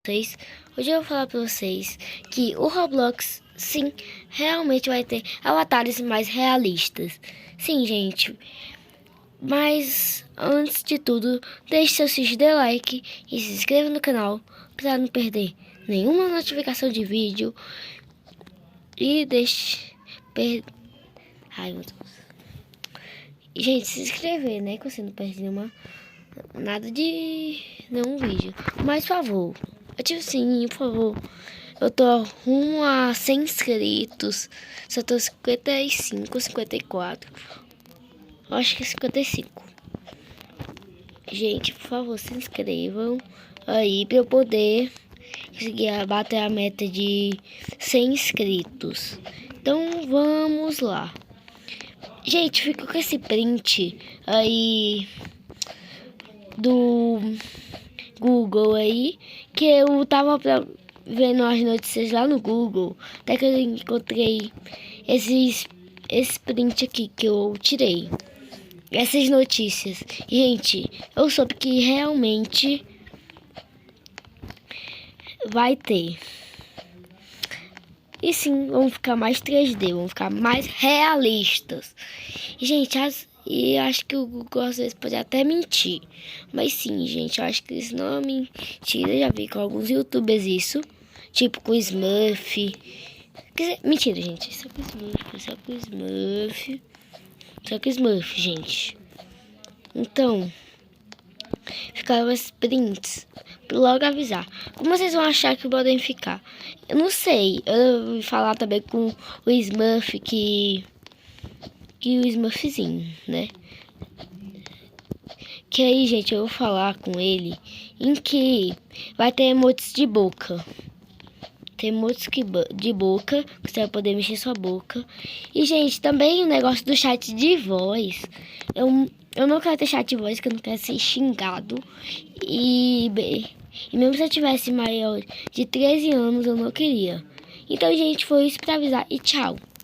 Hoje eu vou falar pra vocês que o Roblox, sim, realmente vai ter avatares mais realistas. Sim, gente. Mas, antes de tudo, deixe seu like e se inscreva no canal para não perder nenhuma notificação de vídeo. E deixe... Ai, meu Deus. Gente, se inscrever, né? Que você não perde nada de nenhum vídeo. Mas, por favor, ative o sininho, por favor. Eu tô rumo a 100 inscritos. Só tô 55, 54. Acho que 55. Gente, por favor, se inscrevam aí pra eu poder conseguir bater a meta de 100 inscritos. Então, vamos lá. Gente, fica com esse print aí do Google aí, que eu tava vendo as notícias lá no Google, até que eu encontrei esse print aqui que eu tirei. Essas notícias. Gente, eu soube que realmente vai ter. E sim, vão ficar mais 3D, vão ficar mais realistas. Gente, e acho que o Google às vezes pode até mentir. Mas sim, gente, eu acho que isso não é mentira. Eu já vi com alguns youtubers isso. Tipo com Smurf. Mentira, gente. Só com Smurf, só com Smurf. Só com Smurf, gente. Então, ficaram as prints pra logo avisar. Como vocês vão achar que podem ficar? Eu não sei. Eu vou falar também com o Smurf que o Smurfzinho, né? Que aí, gente, eu vou falar com ele em que vai ter emotes de boca. Tem emotes de boca, que você vai poder mexer sua boca. E, gente, também o negócio do chat de voz. Eu não quero ter chat de voz, que eu não quero ser xingado. E mesmo se eu tivesse maior de 13 anos, eu não queria. Então, gente, foi isso pra avisar e tchau.